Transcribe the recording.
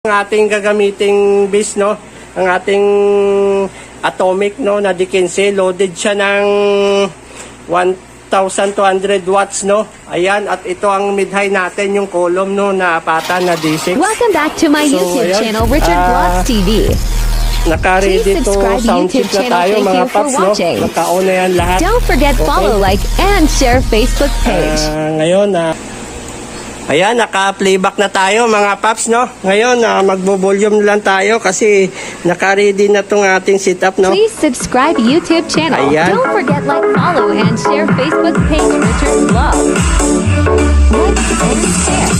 Ang ating gagamiting base, no, ang ating atomic, no, na D15, loaded siya ng 1,200 watts, no. Ayan, at ito ang mid-high natin, yung column, no, na apatan na D6. Welcome back to my YouTube ayan, channel, Richard Vlogs TV. Naka-ready Please to subscribe sound YouTube check na channel. tayo, Thank mga you for paps, no. watching. Naka-on na yan lahat. Don't forget follow, like, and share Facebook page. Ngayon, ayan, naka-playback na tayo mga paps, no? Ngayon, magbo-volume lang tayo kasi naka-ready na tong ating setup, no? Please subscribe YouTube channel. Ayan. Don't forget like, follow, and share Facebook page, Richard Vlogs. Like and share.